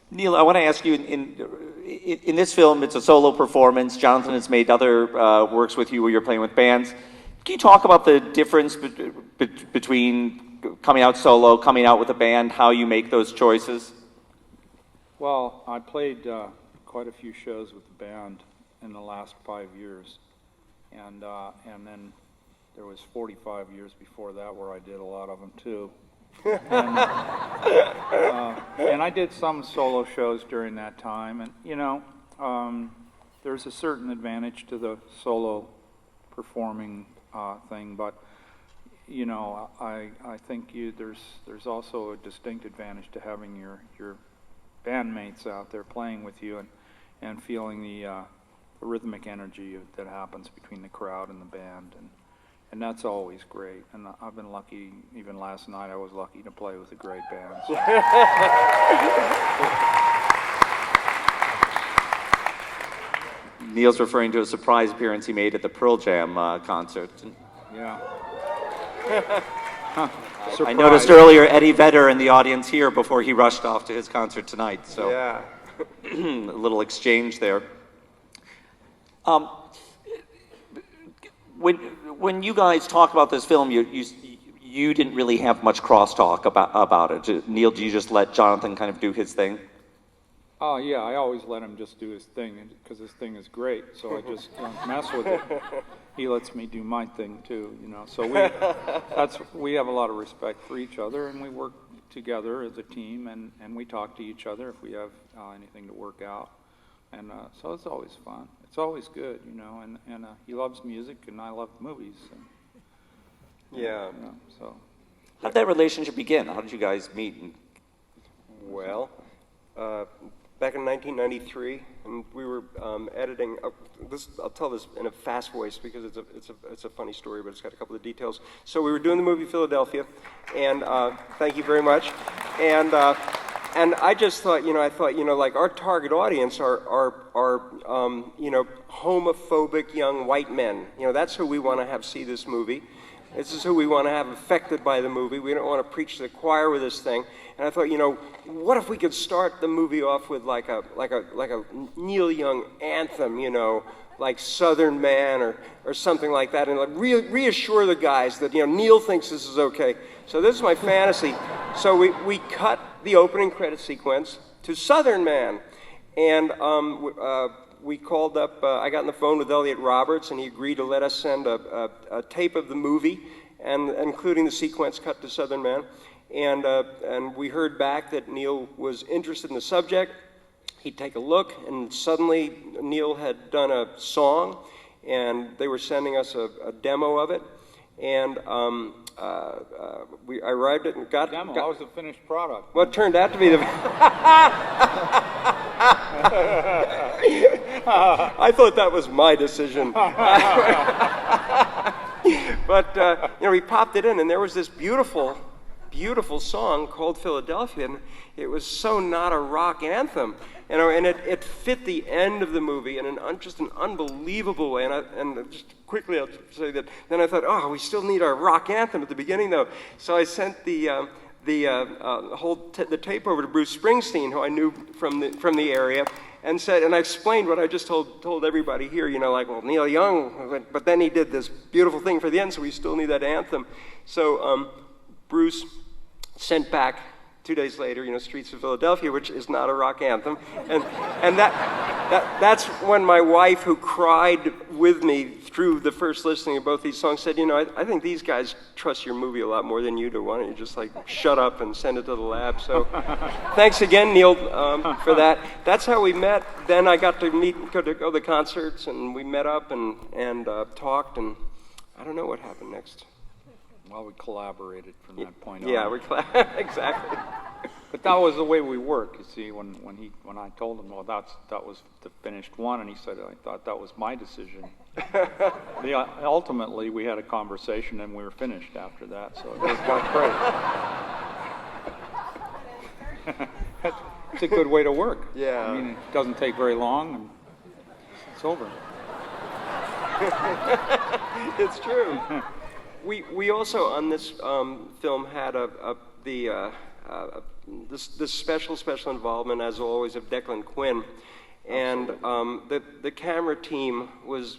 Neil, I want to ask you, in this film, it's a solo performance. Jonathan has made other works with you where you're playing with bands. Can you talk about the difference between coming out solo, coming out with a band, how you make those choices? Well, I played quite a few shows with the band in the last 5 years, and then there was 45 years before that where I did a lot of them too. And I did some solo shows during that time, and there's a certain advantage to the solo performing thing, but I think there's also a distinct advantage to having your bandmates out there playing with you and feeling the rhythmic energy that happens between the crowd and the band, and that's always great. And I've been lucky. Even last night, I was lucky to play with a great band. So. Neil's referring to a surprise appearance he made at the Pearl Jam concert. Yeah. I noticed earlier Eddie Vedder in the audience here before he rushed off to his concert tonight. So yeah. A little exchange there. When you guys talk about this film, you didn't really have much crosstalk about it. Neil, do you just let Jonathan kind of do his thing? Oh yeah, I always let him just do his thing because his thing is great. So I just don't mess with it. He lets me do my thing too, So we have a lot of respect for each other, and we work together as a team, and we talk to each other if we have anything to work out. And so it's always fun. It's always good, and he loves music, and I love movies. Yeah. So. How did that relationship begin? How did you guys meet? Well, back in 1993, and we were editing. I'll tell this in a fast voice because it's a funny story, but it's got a couple of details. So we were doing the movie Philadelphia, and thank you very much. And I just thought, like our target audience are homophobic young white men. That's who we want to have see this movie. This is who we want to have affected by the movie. We don't want to preach to the choir with this thing. And I thought, what if we could start the movie off with like a Neil Young anthem, like Southern Man or something like that, and like reassure the guys that Neil thinks this is okay. So this is my fantasy. So we cut the opening credit sequence to Southern Man, and we called up. I got on the phone with Elliot Roberts, and he agreed to let us send a tape of the movie, and including the sequence cut to Southern Man. And we heard back that Neil was interested in the subject. He'd take a look, and suddenly Neil had done a song, and they were sending us a demo of it. And I arrived at and got... Demo, that was the finished product. Well, it turned out to be the... I thought that was my decision. But, we popped it in, and there was this beautiful song called Philadelphia, and it was so not a rock anthem, and it fit the end of the movie in just an unbelievable way. And just quickly, I'll say that. Then I thought, we still need our rock anthem at the beginning, though. So I sent the tape over to Bruce Springsteen, who I knew from the area, and I explained what I just told everybody here. Well, Neil Young, but then he did this beautiful thing for the end, so we still need that anthem. So Bruce sent back 2 days later, Streets of Philadelphia, which is not a rock anthem, and that's when my wife, who cried with me through the first listening of both these songs, said, I think these guys trust your movie a lot more than you do. Why don't you just shut up and send it to the lab? So, thanks again, Neil, for that. That's how we met. Then I got to go to the concerts, and we met up and talked, and I don't know what happened next. Well, we collaborated from that point on. Yeah, exactly. But that was the way we work. You see, when I told him, well, that was the finished one, and he said, I thought that was my decision. Ultimately, we had a conversation, and we were finished after that. So it worked out great. It's a good way to work. Yeah. I mean, it doesn't take very long, and it's over. It's true. We also on this film had this special involvement, as always, of Declan Quinn. And the camera team was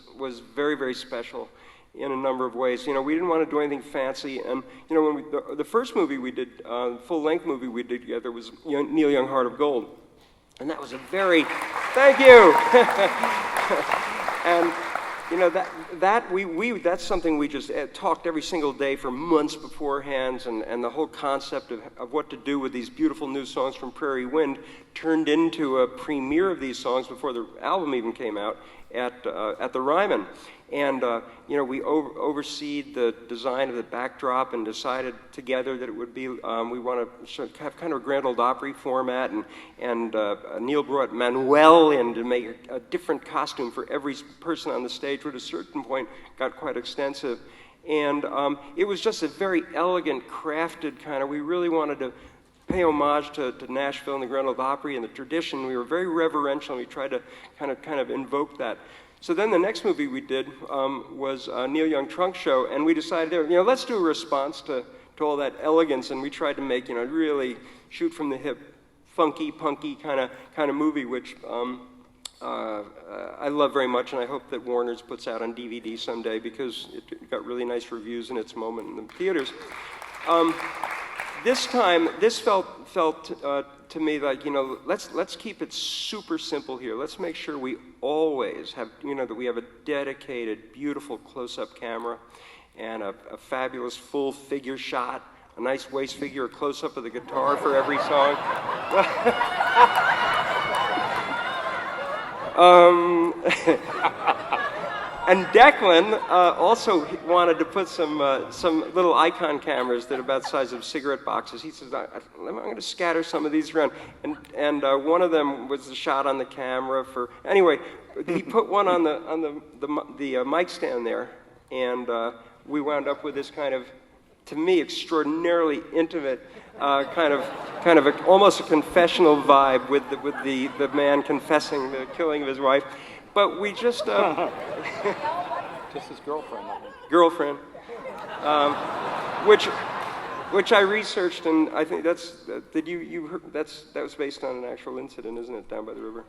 very, very special in a number of ways. You know, we didn't want to do anything fancy. And, you know, when the first movie we did, full-length movie we did together was Neil Young, Heart of Gold. And that was a very, thank you! And, you know, that's something we just talked every single day for months beforehand, and the whole concept of what to do with these beautiful new songs from Prairie Wind turned into a premiere of these songs before the album even came out at the Ryman. And, you know, we overseed the design of the backdrop and decided together that it would be, we want to have kind of a Grand Ole Opry format, and Neil brought Manuel in to make a different costume for every person on the stage, which at a certain point got quite extensive. And it was just a very elegant, crafted kind of, we really wanted to pay homage to Nashville and the Grand Ole Opry and the tradition. We were very reverential, and we tried to kind of invoke that. So then the next movie we did was Neil Young Trunk Show, and we decided, you know, let's do a response to all that elegance, and we tried to make, you know, really shoot from the hip, funky, punky kind of movie, which I love very much, and I hope that Warner's puts out on DVD someday, because it got really nice reviews in its moment in the theaters. This time, this felt to me like, you know, let's keep it super simple here. Let's make sure we always have, you know, that we have a dedicated, beautiful close-up camera and a fabulous full figure shot, a nice waist figure, a close-up of the guitar for every song. And Declan also wanted to put some little icon cameras that are about the size of cigarette boxes. He says, I'm going to scatter some of these around. And one of them was the shot on the camera for... Anyway, he put one on the mic stand there, and we wound up with this kind of, to me, extraordinarily intimate kind of almost a confessional vibe with the man confessing the killing of his wife. But we just... Just his girlfriend. Girlfriend. Which I researched, and I think did you heard, that was based on an actual incident, isn't it, down by the river?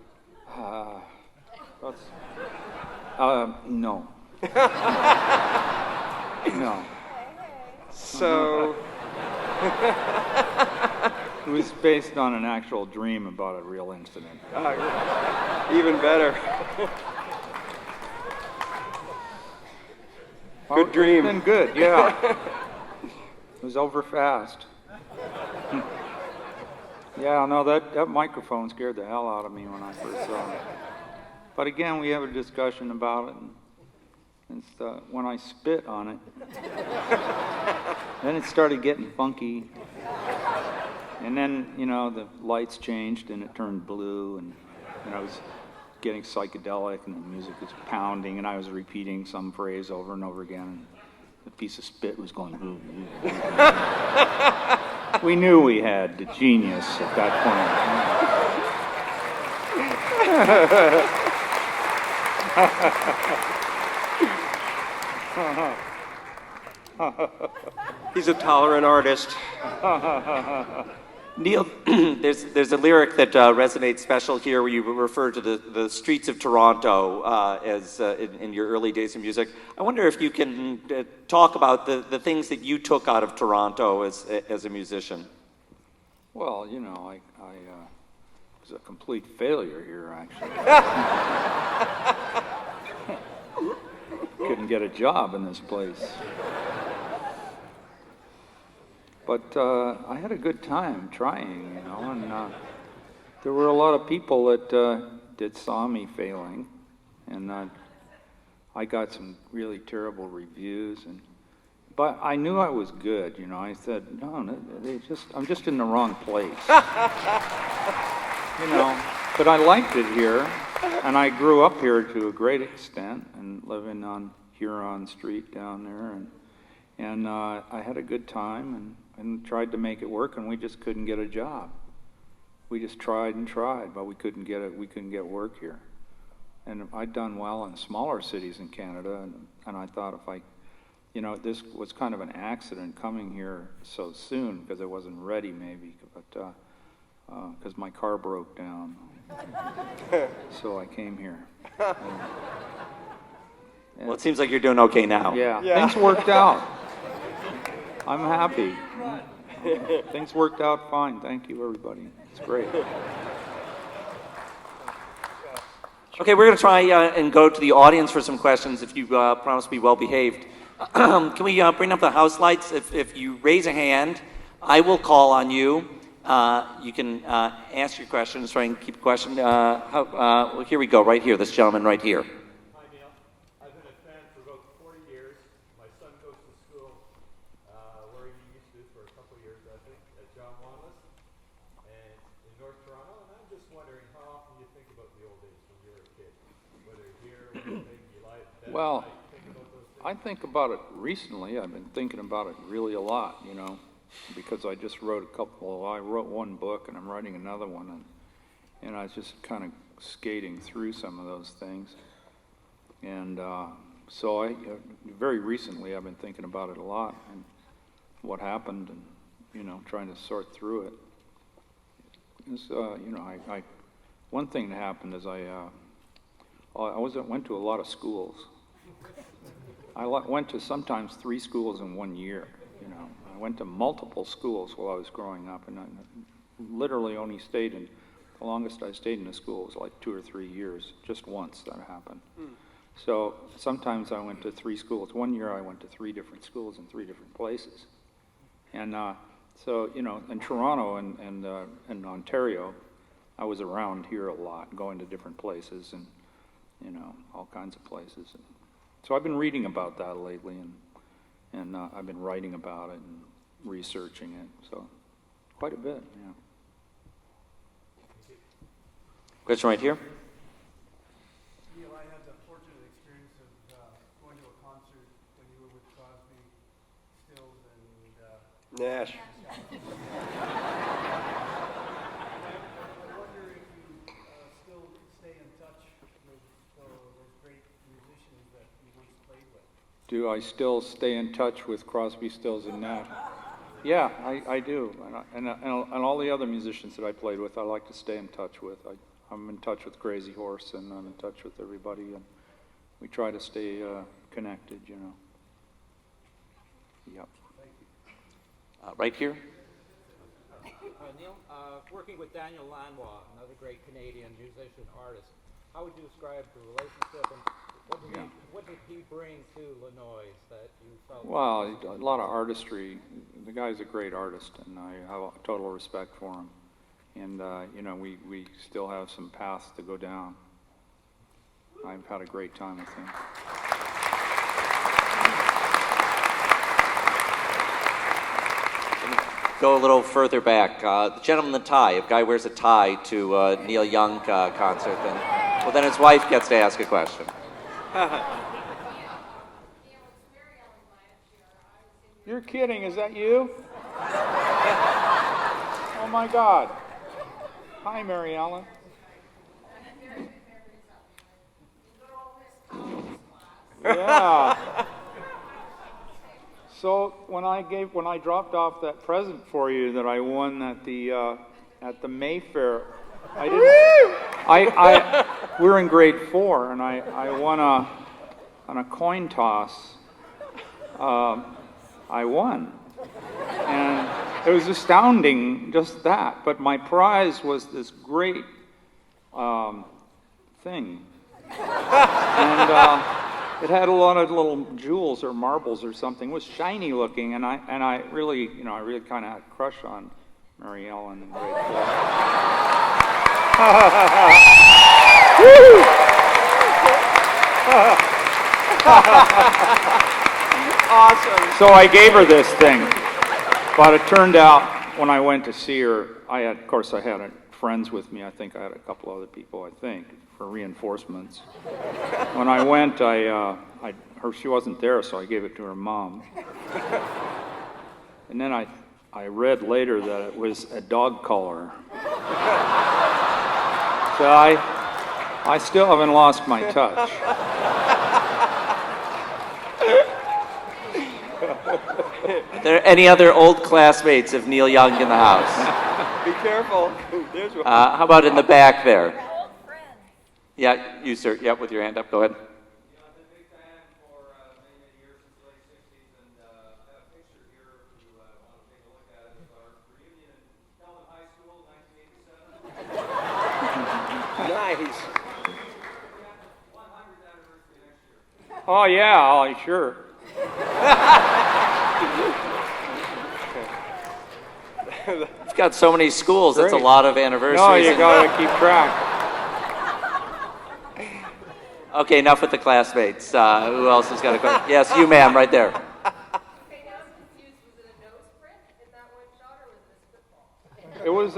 No. No. So... It was based on an actual dream about a real incident. Even better. Good dream. It's been good, yeah. It was over fast. Yeah, no, that microphone scared the hell out of me when I first saw it. But again, we have a discussion about it, and it's, when I spit on it, then it started getting funky. And then, you know, the lights changed and it turned blue, and I was getting psychedelic, and the music was pounding, and I was repeating some phrase over and over again, and the piece of spit was going, ooh, ooh, ooh. We knew we had the genius at that point. He's a tolerant artist. Neil, there's a lyric that resonates special here where you refer to the streets of Toronto as in your early days of music. I wonder if you can talk about the things that you took out of Toronto as a musician. Well, you know, I was a complete failure here, actually. Couldn't get a job in this place. But I had a good time trying, you know, and there were a lot of people that saw me failing, and I got some really terrible reviews, but I knew I was good, you know. I said, no, I'm just in the wrong place, you know. But I liked it here, and I grew up here to a great extent, and living on Huron Street down there, and I had a good time, and tried to make it work, and we just couldn't get a job. We just tried and tried, but we couldn't get work here. And I'd done well in smaller cities in Canada, and I thought if you know, this was kind of an accident coming here so soon, because I wasn't ready maybe, but because my car broke down. So I came here. Well, it seems like you're doing okay now. Yeah, things worked out. I'm happy. Things worked out fine. Thank you, everybody. It's great. Okay, we're going to try and go to the audience for some questions if you promise to be well behaved. Can we bring up the house lights? If you raise a hand, I will call on you. You can ask your questions, try and keep a question. Well, here we go, right here, this gentleman right here. Hi, Neil. I've been a fan for about 40 years. My son goes to school where he used to for a couple of years, I think, at John Wanless and in North Toronto. And I'm just wondering how often you think about the old days when you were a kid, whether here, Winnipeg, you like that. Well, Think about those things. I think about it recently. I've been thinking about it really a lot, because I just wrote I wrote one book and I'm writing another one, and I was just kind of skating through some of those things. And so very recently I've been thinking about it a lot and what happened and, trying to sort through it. One thing that happened is I went to a lot of schools. I went to sometimes 3 schools in 1 year, I went to multiple schools while I was growing up, and I literally only the longest I stayed in a school was like 2 or 3 years, just once that happened. So sometimes I went to 3 schools. 1 year I went to 3 different schools in 3 different places. And so, in Toronto and Ontario, I was around here a lot, going to different places and, all kinds of places. And so I've been reading about that lately, and I've been writing about it and researching it, so quite a bit, yeah. Question right here. Neil, I had the fortunate experience of going to a concert when you were with Crosby, Stills, and Nash. I wonder if you still stay in touch with those great musicians that you once played with. Do I still stay in touch with Crosby, Stills, and Nash? Yeah, I do, and all the other musicians that I played with, I like to stay in touch with. I'm in touch with Crazy Horse, and I'm in touch with everybody, and we try to stay connected, Yep. Right here. Neil, working with Daniel Lanois, another great Canadian musician, artist, how would you describe the relationship, and what did he bring to Lanois that you felt? Well, a lot of artistry. The guy's a great artist, and I have a total respect for him. And, we still have some paths to go down. I've had a great time with him. Go a little further back. The gentleman in the tie. If a guy wears a tie to a Neil Young concert, then his wife gets to ask a question. You're kidding, is that you? Oh my God. Hi, Mary Ellen. Yeah. So when I dropped off that present for you that I won at the Mayfair, we were in grade 4, and I won on a coin toss. I won, and it was astounding, just that. But my prize was this great thing, and it had a lot of little jewels or marbles or something. It was shiny looking, and I really kind of had a crush on Mary Ellen in grade 4. Awesome. So I gave her this thing, but it turned out when I went to see her, I had friends with me. I think I had a couple other people, for reinforcements. When I went, she wasn't there, so I gave it to her mom. And then I read later that it was a dog collar. So I still haven't lost my touch. Are there any other old classmates of Neil Young in the house? Be careful. There's one. How about in the back there? Old friend. Yeah, you, sir. Yep, with your hand up. Go ahead. Yeah, I've been a big fan for many, many years since the late 60s, and I have a picture here if you want to take a look at it. It's our reunion in Pelham High School, 1987. Nice. 100th anniversary next year. Oh, yeah, oh, sure. It's got so many schools. That's a Great. lot of anniversaries. No, you and- gotta keep track. Okay, enough with the classmates. Who else has got a question? Yes, you, ma'am, right there. Okay, now I'm confused. Was it a nose print in that one shot, or was it a spitball? It was,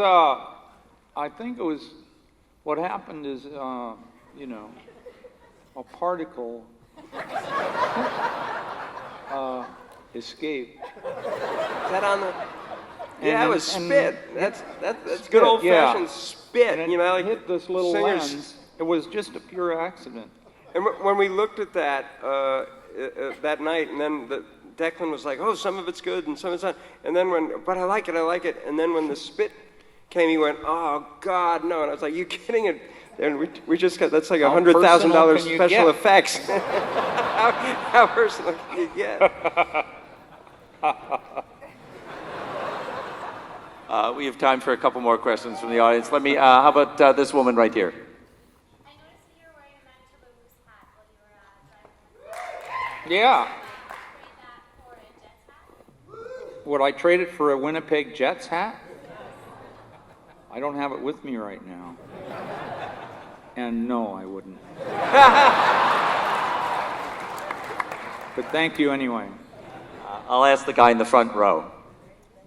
I think it was, what happened is, you know, a particle escaped. Is that on the? Yeah, then- it was and- spit. That's Spit, good old yeah. fashioned spit. And You know, it like hit this little singers. lens. It was just a pure accident. And when we looked at that that night, and then Declan was like, "Oh, some of it's good and some of it's not." And then but I like it. And then when the spit came, he went, "Oh God, no!" And I was like, "You kidding it?" And we just got that's like How $100,000 personal can you special get? effects. how personal can you get? We have time for a couple more questions from the audience. Let me. How about this woman right here? I noticed that you were wearing a Manitoulin hat while you were driving. Yeah. Trade that for a Jets hat? Would I trade it for a Winnipeg Jets hat? I don't have it with me right now. And no, I wouldn't. But thank you anyway. I'll ask the guy in the front row.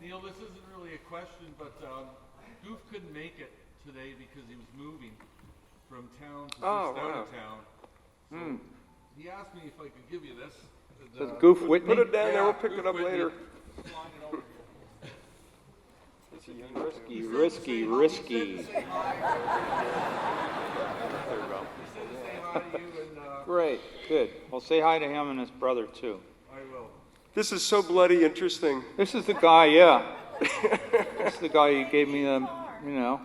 Neil, this isn't really a question, but Goof couldn't make it today because he was moving from town to Oh, just out wow. of town. So he asked me if I could give you this. Does Goof Whitney? Put it down there. Yeah, We'll pick Goof it up Whitney. later. Flying it over here. Risky. He said to say hi to you, and Great, good. Well, say hi to him and his brother too. I will. This is so bloody interesting. This is the guy, yeah. This is the guy who gave me the, you know,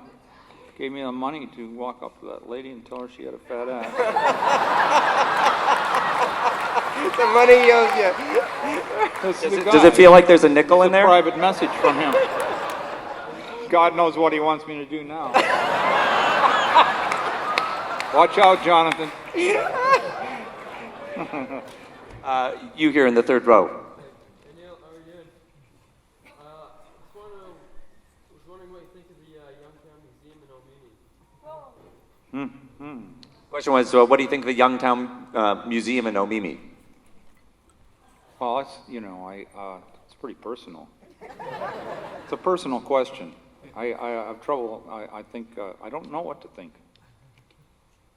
gave me the money to walk up to that lady and tell her she had a fat ass. The money he owes you. This is the Does guy. it feel like there's a nickel in A there? private message from him. God knows what he wants me to do now. Watch out, Jonathan. You here in the third row. Daniel, how are you doing? Was wondering what you think of the Youngtown Museum in Omini. Question was, what do you think of the Youngtown Museum in Omimi? Well, it's, you know, it's pretty personal. It's a personal question. I have trouble. I think I don't know what to think.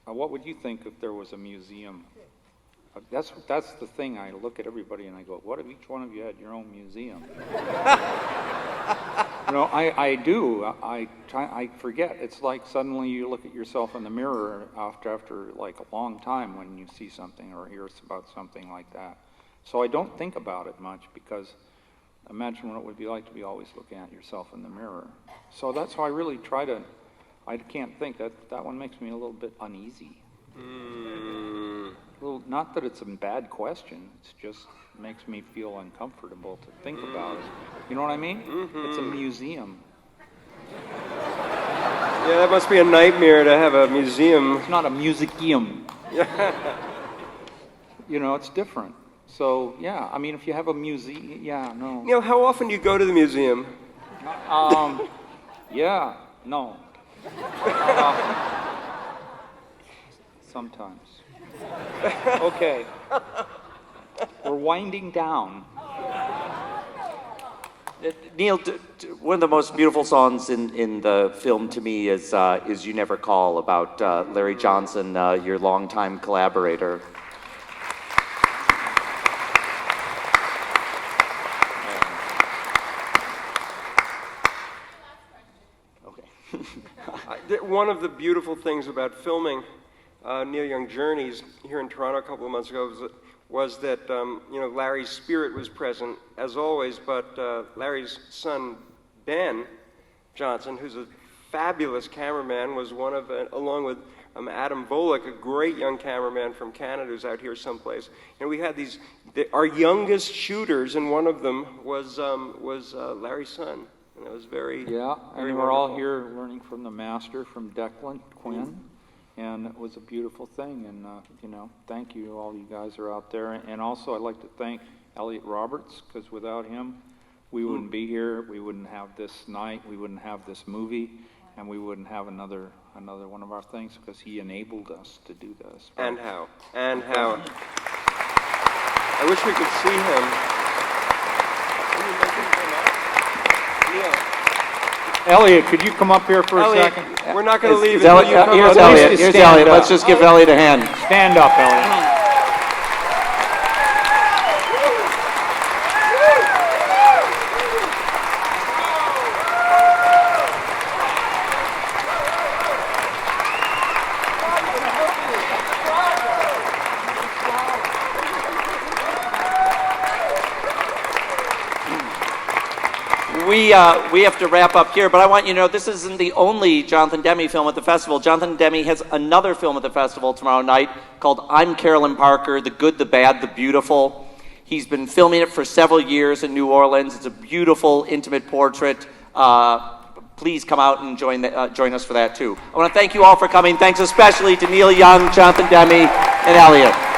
What would you think if there was a museum? That's the thing. I look at everybody and I go, what if each one of you had your own museum? You know, I do. I forget. It's like suddenly you look at yourself in the mirror after like a long time when you see something or hear about something like that. So I don't think about it much because imagine what it would be like to be always looking at yourself in the mirror. So that's why I really try to. I can't think. That one makes me a little bit uneasy. Well, not that it's a bad question. It's just makes me feel uncomfortable to think about it. You know what I mean? It's a museum. Yeah, that must be a nightmare to have a museum. It's not a museum. You know, it's different. So yeah, I mean, if you have a museum, yeah, no. Neil, how often do you go to the museum? Yeah, no. Sometimes. Okay. We're winding down. Neil, one of the most beautiful songs in the film to me is "You Never Call" about Larry Johnson, your longtime collaborator. One of the beautiful things about filming Neil Young Journeys here in Toronto a couple of months ago was that you know, Larry's spirit was present as always, but Larry's son Ben Johnson, who's a fabulous cameraman, was one of, along with Adam Volek, a great young cameraman from Canada who's out here someplace. And we had our youngest shooters, and one of them was Larry's son. And it was very, Yeah, very and we're all wonderful. here learning from the master, from Declan Quinn, and it was a beautiful thing. And you know, thank you, all you guys are out there. And also, I'd like to thank Elliot Roberts, because without him, we wouldn't be here. We wouldn't have this night. We wouldn't have this movie, and we wouldn't have another one of our things, because he enabled us to do this. And how? And how? I wish we could see him. Elliot, could you come up here for Elliot, a second? we're not going to leave Is until Elliot- you come here's up. Elliot. Please Here's stand Elliot. up. Let's just give Elliot a hand. Stand up, Elliot. We have to wrap up here, but I want you to know this isn't the only Jonathan Demme film at the festival. Jonathan Demme has another film at the festival tomorrow night called I'm Carolyn Parker, The Good, the Bad, the Beautiful. He's been filming it for several years in New Orleans. It's a beautiful, intimate portrait. Please come out and join us for that too. I want to thank you all for coming. Thanks especially to Neil Young, Jonathan Demme, and Elliot.